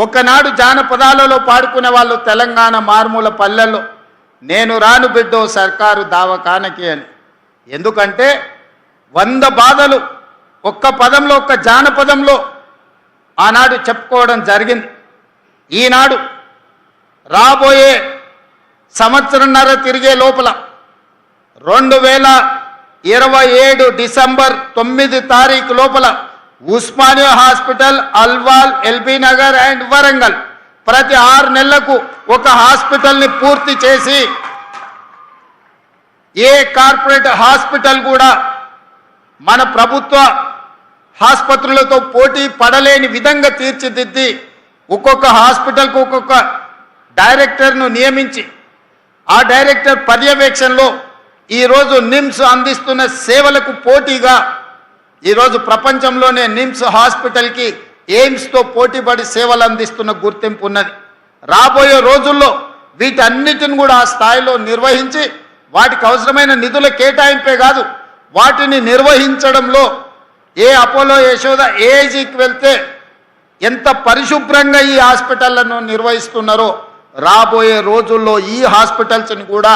ఒకనాడు జానపదాలలో పాడుకునే వాళ్ళు తెలంగాణ మారుమూల పల్లెల్లో నేను రాను బిడ్డో సర్కారు దావకానకి అని. ఎందుకంటే 100 బాధలు ఒక్క పదంలో, ఒక్క జానపదంలో ఆనాడు చెప్పుకోవడం జరిగింది. ఈనాడు రాబోయే సంవత్సరంన్నర తిరిగే లోపల 2027 డిసెంబర్ 9 తారీఖు లోపల Osmania hospital, Alwal, LB Nagar and Warangal ప్రతి 6 నెలలకు ఒక హాస్పిటల్ని పూర్తి చేసి ఏ కార్పొరేట్ హాస్పిటల్ కూడా మన ప్రభుత్వ ఆసుపత్రులతో పోటీ పడలేని విధంగా తీర్చిదిద్ది ఒక్కొక్క హాస్పిటల్కు ఒక్కొక్క డైరెక్టర్ను నియమించి ఆ డైరెక్టర్ పర్యవేక్షణలో ఈరోజు నిమ్స్ అందిస్తున్న సేవలకు పోటీగా ఈరోజు ప్రపంచంలోనే నిమ్స్ హాస్పిటల్కి ఎయిమ్స్తో పోటీపడి సేవలు అందిస్తున్న గుర్తింపు ఉన్నది. రాబోయే రోజుల్లో వీటన్నిటిని కూడా ఆ స్థాయిలో నిర్వహించి వాటికి అవసరమైన నిధుల కేటాయింపే కాదు, వాటిని నిర్వహించడంలో ఏ అపోలో, యశోద, ఏఐజీకి వెళ్తే ఎంత పరిశుభ్రంగా ఈ హాస్పిటళ్లను నిర్వహిస్తున్నారో రాబోయే రోజుల్లో ఈ హాస్పిటల్స్ని కూడా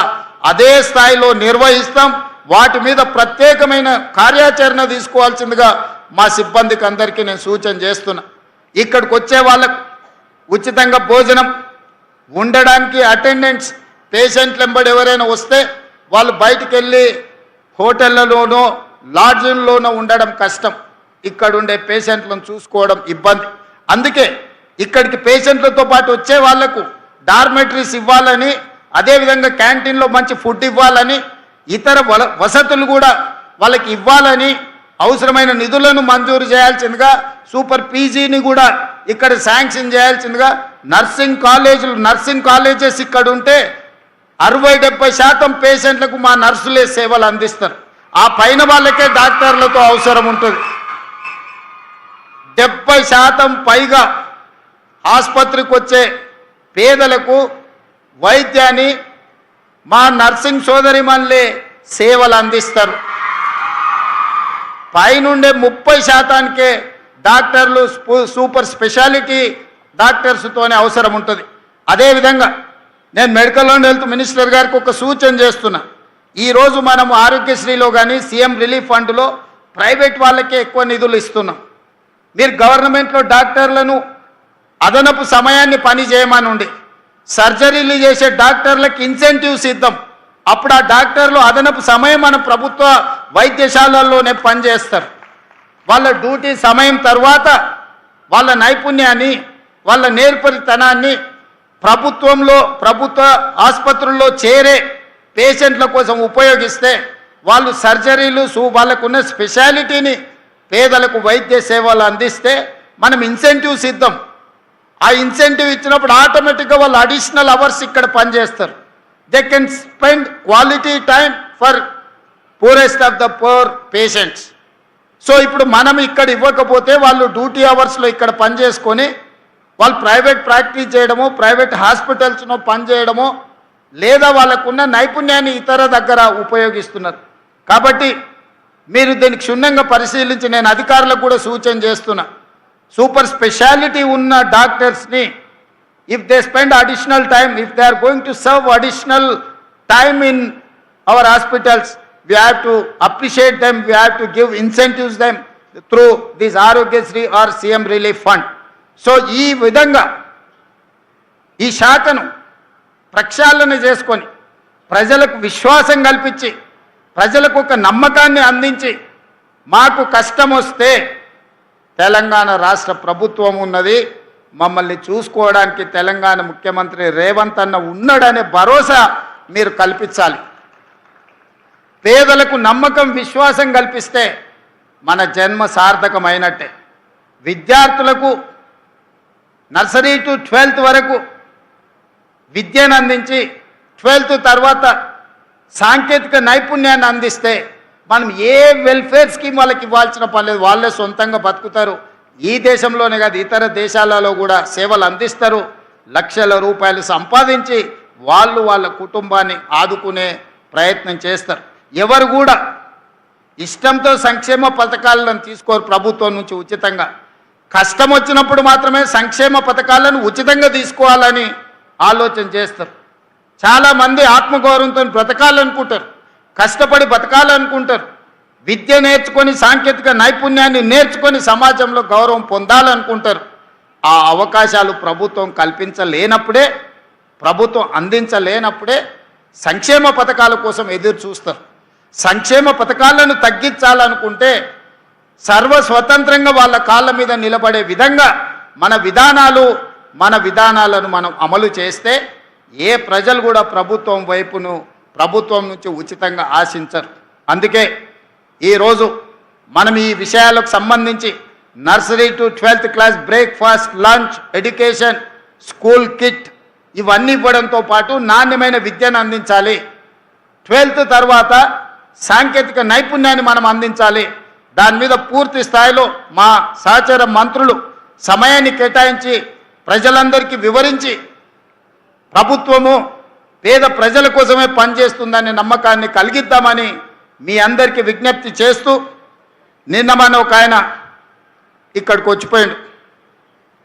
అదే స్థాయిలో నిర్వహిస్తాం. వాటి మీద ప్రత్యేకమైన కార్యాచరణ తీసుకోవాల్సిందిగా మా సిబ్బందికి అందరికీ నేను సూచన చేస్తున్నా. ఇక్కడికి వచ్చే వాళ్ళకు ఉచితంగా భోజనం, ఉండడానికి అటెండెంట్స్, పేషెంట్లు వెంబడి ఎవరైనా వస్తే వాళ్ళు బయటికి వెళ్ళి హోటళ్లలోనో లాడ్జిల్లోనో ఉండడం కష్టం, ఇక్కడ ఉండే పేషెంట్లను చూసుకోవడం ఇబ్బంది. అందుకే ఇక్కడికి పేషెంట్లతో పాటు వచ్చే వాళ్లకు డార్మెటరీస్ ఇవ్వాలని, అదేవిధంగా క్యాంటీన్లో మంచి ఫుడ్ ఇవ్వాలని, ఇతర వసతులు కూడా వాళ్ళకి ఇవ్వాలని అవసరమైన నిధులను మంజూరు చేయాల్సిందిగా, సూపర్ పీజీని కూడా ఇక్కడ శాంక్షన్ చేయాల్సిందిగా, నర్సింగ్ కాలేజెస్ ఇక్కడ ఉంటే 60-70% పేషెంట్లకు మా నర్సులే సేవలు అందిస్తారు. ఆ పైన వాళ్ళకే డాక్టర్లతో అవసరం ఉంటుంది. 70% పైగా ఆసుపత్రికి వచ్చే పేదలకు వైద్యాన్ని మా నర్సింగ్ సోదరిమణులే సేవలు అందిస్తారు. పైనుండే 30%కే డాక్టర్లు, సూపర్ స్పెషాలిటీ డాక్టర్స్తోనే అవసరం ఉంటుంది. అదేవిధంగా నేను మెడికల్ అండ్ హెల్త్ మినిస్టర్ గారికి ఒక సూచన చేస్తున్నా. ఈరోజు మనం ఆరోగ్యశ్రీలో కానీ సీఎం రిలీఫ్ ఫండ్లో ప్రైవేట్ వాళ్ళకే ఎక్కువ నిధులు ఇస్తున్నాం. మీరు గవర్నమెంట్లో డాక్టర్లను అదనపు సమయాన్ని పని చేయమనుండి, సర్జరీలు చేసే డాక్టర్లకు ఇన్సెంటివ్స్ ఇద్దాం. అప్పుడు ఆ డాక్టర్లు అదనపు సమయం మన ప్రభుత్వ వైద్యశాలల్లోనే పనిచేస్తారు. వాళ్ళ డ్యూటీ సమయం తర్వాత వాళ్ళ నైపుణ్యాన్ని, వాళ్ళ నేర్పరితనాన్ని ప్రభుత్వ ఆసుపత్రుల్లో చేరే పేషెంట్ల కోసం ఉపయోగిస్తే వాళ్ళు సర్జరీలు, వాళ్ళకున్న స్పెషాలిటీని పేదలకు వైద్య సేవలు అందిస్తే మనం ఇన్సెంటివ్స్ ఇద్దాం. ఆ ఇన్సెంటివ్ ఇచ్చినప్పుడు ఆటోమేటిక్గా వాళ్ళు అడిషనల్ అవర్స్ ఇక్కడ పనిచేస్తారు. They can spend quality time for poorest of the poor patients. So ఇప్పుడు మనం ఇక్కడ ఇవ్వకపోతే వాళ్ళు డ్యూటీ అవర్స్లో ఇక్కడ పనిచేసుకొని వాళ్ళు ప్రైవేట్ ప్రాక్టీస్ చేయడమో, ప్రైవేట్ హాస్పిటల్స్లో పనిచేయడమో, లేదా వాళ్ళకున్న నైపుణ్యాన్ని ఇతర దగ్గర ఉపయోగిస్తున్నారు. కాబట్టి మీరు దీనికి క్షుణ్ణంగా పరిశీలించి, నేను అధికారులకు కూడా సూచన చేస్తున్నా, సూపర్ స్పెషాలిటీ ఉన్న డాక్టర్స్ని if they spend additional time, if they are going to serve additional time in our hospitals, we have to appreciate them, we have to give incentives them through this Aarogyasri or CM Relief Fund. So ఈ విధంగా ఈ శాఖను ప్రక్షాళన చేసుకొని ప్రజలకు విశ్వాసం కల్పించి, ప్రజలకు ఒక నమ్మకాన్ని అందించి, మాకు కష్టం వస్తే తెలంగాణ రాష్ట్ర ప్రభుత్వం ఉన్నది, మమ్మల్ని చూసుకోవడానికి తెలంగాణ ముఖ్యమంత్రి రేవంత్ అన్న ఉన్నాడనే భరోసా మీరు కల్పించాలి. పేదలకు నమ్మకం, విశ్వాసం కల్పిస్తే మన జన్మ సార్థకమైనట్టే. విద్యార్థులకు నర్సరీ టు 12th వరకు విద్యను అందించి 12th తర్వాత సాంకేతిక నైపుణ్యాన్ని అందిస్తే మనం ఏ వెల్ఫేర్ స్కీమ్ వాళ్ళకి ఇవ్వాల్సిన పని లేదు, వాళ్ళే సొంతంగా బతుకుతారు. ఈ దేశంలోనే కాదు ఇతర దేశాలలో కూడా సేవలు అందిస్తారు. లక్షల రూపాయలు సంపాదించి వాళ్ళ కుటుంబాన్ని ఆదుకునే ప్రయత్నం చేస్తారు. ఎవరు కూడా ఇష్టంతో సంక్షేమ పథకాలను తీసుకోరు ప్రభుత్వం నుంచి ఉచితంగా. కష్టం వచ్చినప్పుడు మాత్రమే సంక్షేమ పథకాలను ఉచితంగా తీసుకోవాలని ఆలోచన చేస్తారు. చాలామంది ఆత్మగౌరవంతో బ్రతకాలనుకుంటారు, కష్టపడి బతకాలనుకుంటారు, విద్య నేర్చుకొని సాంకేతిక నైపుణ్యాన్ని నేర్చుకొని సమాజంలో గౌరవం పొందాలనుకుంటారు. ఆ అవకాశాలు ప్రభుత్వం కల్పించలేనప్పుడే, ప్రభుత్వం అందించలేనప్పుడే సంక్షేమ పథకాల కోసం ఎదురు చూస్తారు. సంక్షేమ పథకాలను తగ్గించాలనుకుంటే సర్వస్వతంత్రంగా వాళ్ళ కాళ్ళ మీద నిలబడే విధంగా మన విధానాలను మనం అమలు చేస్తే ఏ ప్రజలు కూడా ప్రభుత్వం నుంచి ఉచితంగా ఆశించరు. అందుకే ఈరోజు మనం ఈ విషయాలకు సంబంధించి nursery to 12th class breakfast, lunch, education, school kit ఇవన్నీ ఇవ్వడంతో పాటు నాణ్యమైన విద్యను అందించాలి. 12th తర్వాత సాంకేతిక నైపుణ్యాన్ని మనం అందించాలి. దాని మీద పూర్తి స్థాయిలో మా సహచర మంత్రులు సమయాన్ని కేటాయించి ప్రజలందరికీ వివరించి ప్రభుత్వము పేద ప్రజల కోసమే పనిచేస్తుందనే నమ్మకాన్ని కలిగిద్దామని మీ అందరికీ విజ్ఞప్తి చేస్తూ, నిన్న మన ఒక ఆయన ఇక్కడికి వచ్చిపోయాడు.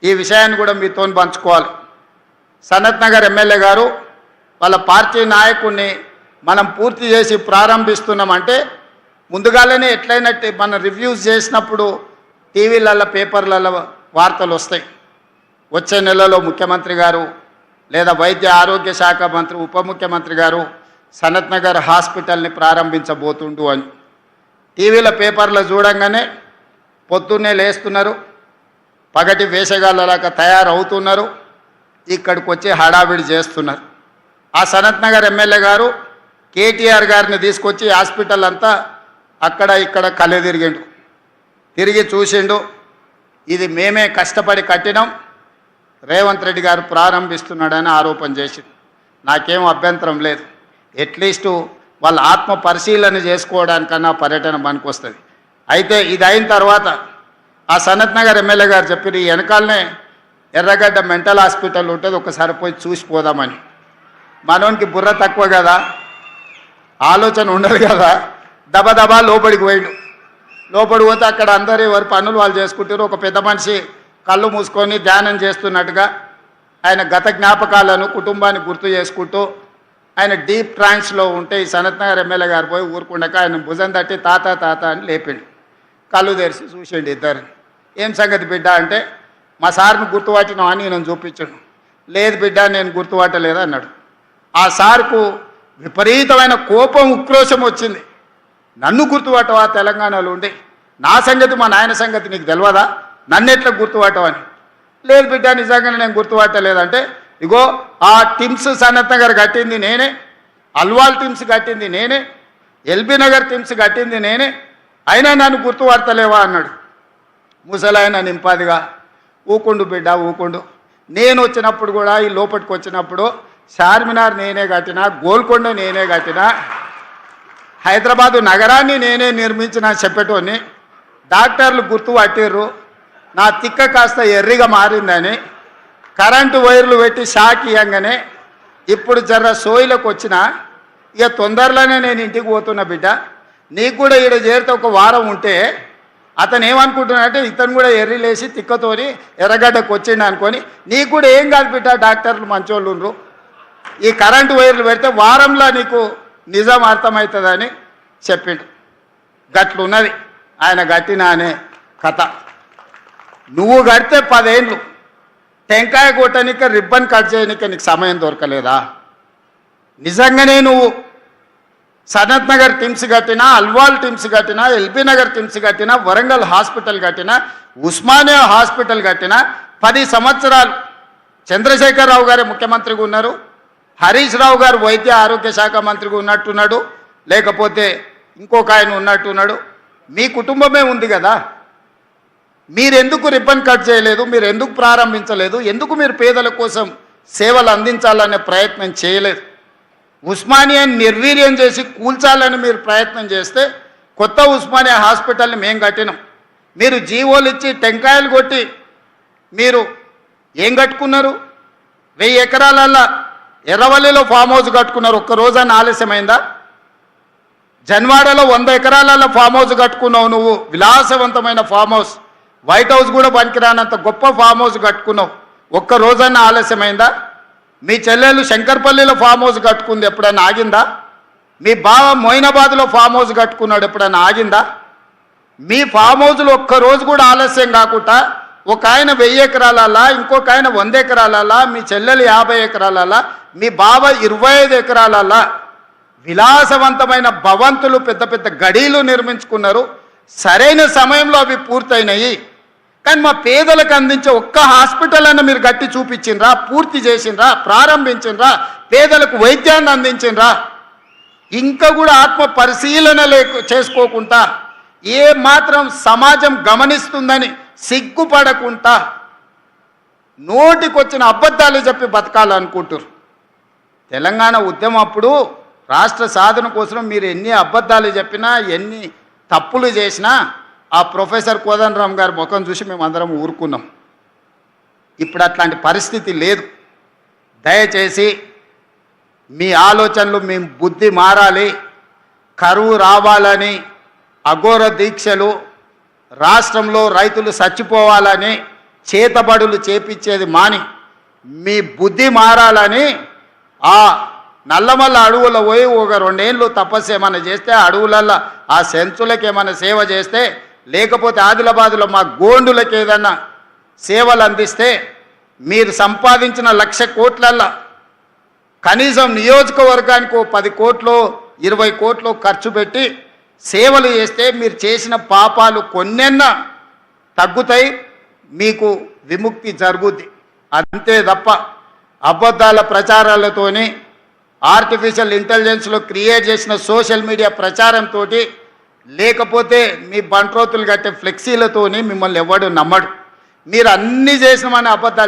ఈ విషయాన్ని కూడా మీతో పంచుకోవాలి. సనత్ నగర్ ఎమ్మెల్యే గారు వాళ్ళ పార్టీ నాయకుడిని మనం పూర్తి చేసి ప్రారంభిస్తున్నామంటే ముందుగానే ఎట్లయినట్టు మనం రివ్యూస్ చేసినప్పుడు టీవీలలో పేపర్లలో వార్తలు వస్తాయి. వచ్చే నెలలో ముఖ్యమంత్రి గారు లేదా వైద్య ఆరోగ్య శాఖ మంత్రి ఉప ముఖ్యమంత్రి గారు సనత్ నగర్ హాస్పిటల్ని ప్రారంభించబోతుండు అని టీవీల పేపర్లో చూడంగానే పొద్దున్నే లేస్తున్నారు, పగటి వేషగాళ్ళలాగా తయారవుతున్నారు, ఇక్కడికి వచ్చి హడావిడి చేస్తున్నారు. ఆ సనత్ నగర్ ఎమ్మెల్యే గారు కేటీఆర్ గారిని తీసుకొచ్చి హాస్పిటల్ అంతా అక్కడ ఇక్కడ కళ్ళు తిరిగి చూసిండు. ఇది మేమే కష్టపడి కట్టినాం, రేవంత్ రెడ్డి గారు ప్రారంభిస్తున్నాడని ఆరోపణ చేసింది. నాకేం అభ్యంతరం లేదు. అట్లీస్టు వాళ్ళ ఆత్మ పరిశీలన చేసుకోవడానికన్నా పర్యటన పనికొస్తుంది. అయితే ఇది అయిన తర్వాత ఆ సనత్ నగర్ ఎమ్మెల్యే గారు చెప్పారు, ఈ వెనకాలనే ఎర్రగడ్డ మెంటల్ హాస్పిటల్ ఉంటుంది, ఒకసారి పోయి చూసిపోదామని. మనోనికి బుర్ర తక్కువ కదా, ఆలోచన ఉండదు కదా, దబదబా లోపలికి పోయిండు. లోపలికి పోతే అక్కడ అందరూ ఎవరి పనులు వాళ్ళు చేసుకుంటారు. ఒక పెద్ద మనిషి కళ్ళు మూసుకొని ధ్యానం చేస్తున్నట్టుగా ఆయన గత జ్ఞాపకాలను కుటుంబాన్ని గుర్తు చేసుకుంటూ ఆయన డీప్ ట్రాన్స్లో ఉంటే ఈ సనత్ నగర్ ఎమ్మెల్యే గారు పోయి ఊరుకుండక ఆయన భుజం తట్టి తాత తాత అని లేపిండు. కళ్ళు తెరిచి చూసిండు ఇద్దరు. ఏం సంగతి బిడ్డ అంటే, మా సార్ని గుర్తుపట్టినావు అని నేను చూపించాను. లేదు బిడ్డ నేను గుర్తుపట్టలేదు అన్నాడు. ఆ సార్కు విపరీతమైన కోపం, ఉక్రోషం వచ్చింది. నన్ను గుర్తుపట్టవా తెలంగాణలో ఉండి, నా సంగతి మా నాయన సంగతి నీకు తెలియదా, నన్ను ఎట్లా గుర్తుపట్టవని. లేదు బిడ్డ నిజంగానే నేను గుర్తుపట్టలేదంటే, ఇగో ఆ టిమ్స్ సనత్ నగర్ కట్టింది నేనే, అల్వాల్ టిమ్స్ కట్టింది నేనే, ఎల్బీ నగర్ టిమ్స్ కట్టింది నేనే, అయినా నన్ను గుర్తుపడతలేవా అన్నాడు. ముసలాయన నింపాదిగా, ఊకుండు బిడ్డ ఊకుండు, నేను వచ్చినప్పుడు కూడా ఈ లోపలికి వచ్చినప్పుడు చార్మినార్ నేనే కట్టినా, గోల్కొండ నేనే కట్టినా, హైదరాబాదు నగరాన్ని నేనే నిర్మించిన చెప్పేటోని, డాక్టర్లు గుర్తుపట్టిర్రు, నా తిక్క కాస్త ఎర్రిగా మారిందని కరెంటు వైర్లు పెట్టి షాక్ ఇవ్వగానే ఇప్పుడు జర్ర సోయిలకు వచ్చిన, ఇక తొందరలోనే నేను ఇంటికి పోతున్నా బిడ్డ, నీకు కూడా ఈడ చేరితే ఒక వారం ఉంటే అతను ఏమనుకుంటున్నాడంటే ఇతను కూడా ఎర్రిలేసి తిక్కతోని ఎర్రగడ్డకు వచ్చిండు అనుకొని, నీకు కూడా ఏం కాదు బిడ్డ, డాక్టర్లు మంచోళ్ళు ఉండ్రు, ఈ కరెంటు వైర్లు పెడితే వారంలో నీకు నిజం అర్థమవుతుందని చెప్పిండు. గట్లున్నది ఆయన గట్టిన అనే కథ. నువ్వు కడితే 10 ఏళ్ళు టెంకాయ కొట్టనిక రిబ్బన్ కట్ చేయనిక నీకు సమయం దొరకలేదా? నిజంగానే నువ్వు సనత్ నగర్ టిమ్స్ కట్టినా, అల్వాల్ టిమ్స్ కట్టినా, ఎల్బీ నగర్ టిమ్స్ కట్టినా, వరంగల్ హాస్పిటల్ కట్టినా, ఉస్మానియా హాస్పిటల్ కట్టినా 10 సంవత్సరాలు చంద్రశేఖరరావు గారే ముఖ్యమంత్రిగా ఉన్నారు, హరీష్ రావు గారు వైద్య ఆరోగ్య శాఖ మంత్రిగా ఉన్నట్టున్నాడు, లేకపోతే ఇంకొక ఆయన ఉన్నట్టున్నాడు. మీ కుటుంబమే ఉంది కదా, మీరెందుకు రిబ్బన్ కట్ చేయలేదు, మీరు ఎందుకు ప్రారంభించలేదు, ఎందుకు మీరు పేదల కోసం సేవలు అందించాలనే ప్రయత్నం చేయలేదు? ఉస్మానియాని నిర్వీర్యం చేసి కూల్చాలని మీరు ప్రయత్నం చేస్తే కొత్త ఉస్మానియా హాస్పిటల్ని మేము కట్టినాం. మీరు జీవోలు ఇచ్చి టెంకాయలు కొట్టి మీరు ఏం కట్టుకున్నారు? 1000 ఎకరాలల్లో ఎర్రవల్లిలో ఫామ్ హౌస్ కట్టుకున్నారు. ఒక్క రోజాన ఆలస్యమైందా? జన్వాడలో 100 ఎకరాలలో ఫామ్ హౌస్ కట్టుకున్నావు నువ్వు, విలాసవంతమైన ఫామ్ హౌస్. వైట్ హౌస్ కూడా పనికిరానంత గొప్ప ఫామ్ హౌస్ కట్టుకున్నావు. ఒక్క రోజన్నా ఆలస్యమైందా? మీ చెల్లెలు శంకర్పల్లిలో ఫామ్ హౌస్ కట్టుకుంది, ఎప్పుడైనా ఆగిందా? మీ బావ మొయినాబాద్లో ఫామ్ హౌస్ కట్టుకున్నాడు, ఎప్పుడైనా ఆగిందా? మీ ఫామ్ హౌస్లో ఒక్కరోజు కూడా ఆలస్యం కాకుండా ఒక ఆయన 1000 ఎకరాలలా, ఇంకొక ఆయన 100 ఎకరాలలా, మీ చెల్లెలు 50 ఎకరాలలా, మీ బావ 25 ఎకరాలలా విలాసవంతమైన భవంతులు, పెద్ద పెద్ద గడీలు నిర్మించుకున్నారు. సరైన సమయంలో అవి పూర్తయినాయి. కానీ మా పేదలకు అందించే ఒక్క హాస్పిటల్ అన్న మీరు గట్టి చూపించిండ్రా? పూర్తి చేసిండ్రా? ప్రారంభించిండ్రా? పేదలకు వైద్యాన్ని అందించిండ్రా? ఇంకా కూడా ఆత్మ పరిశీలన చేసుకోకుండా ఏ మాత్రం సమాజం గమనిస్తుందని సిగ్గుపడకుండా నోటికొచ్చిన అబద్ధాలు చెప్పి బతకాలనుకుంటారు. తెలంగాణ ఉద్యమం అప్పుడు రాష్ట్ర సాధన కోసం మీరు ఎన్ని అబద్ధాలు చెప్పినా, ఎన్ని తప్పులు చేసినా ఆ ప్రొఫెసర్ కోదండరామ్ గారి ముఖం చూసి మేము అందరం ఊరుకున్నాం. ఇప్పుడు అట్లాంటి పరిస్థితి లేదు. దయచేసి మీ ఆలోచనలు, మీ బుద్ధి మారాలి. కరువు రావాలని అఘోర దీక్షలు, రాష్ట్రంలో రైతులు చచ్చిపోవాలని చేతబడులు చేపించేది మాని మీ బుద్ధి మారాలని ఆ నల్లమల్ల అడవుల్లో పోయి ఒక 2 ఏళ్ళు తపస్సు ఏమైనా చేస్తే, అడవులల్లో ఆ సెంచులకు ఏమైనా సేవ చేస్తే, లేకపోతే ఆదిలాబాద్లో మా గోండులకు ఏదన్నా సేవలు అందిస్తే, మీరు సంపాదించిన 1,00,000 కోట్లల్లో కనీసం నియోజకవర్గానికి 10 కోట్లు 20 కోట్లు ఖర్చు పెట్టి సేవలు చేస్తే మీరు చేసిన పాపాలు కొన్నెన్నా తగ్గుతాయి, మీకు విముక్తి జరుగుద్ది. అంతే తప్ప అబద్ధాల ప్రచారాలతోని, ఆర్టిఫిషియల్ ఇంటెలిజెన్స్లో క్రియేట్ చేసిన సోషల్ మీడియా ప్రచారంతో, లేకపోతే మీ బంట్రోతులు కట్టే ఫ్లెక్సీలతోని మిమ్మల్ని ఎవడు నమ్మడు. మీరు అన్నీ చేసినామని అబద్ధాలు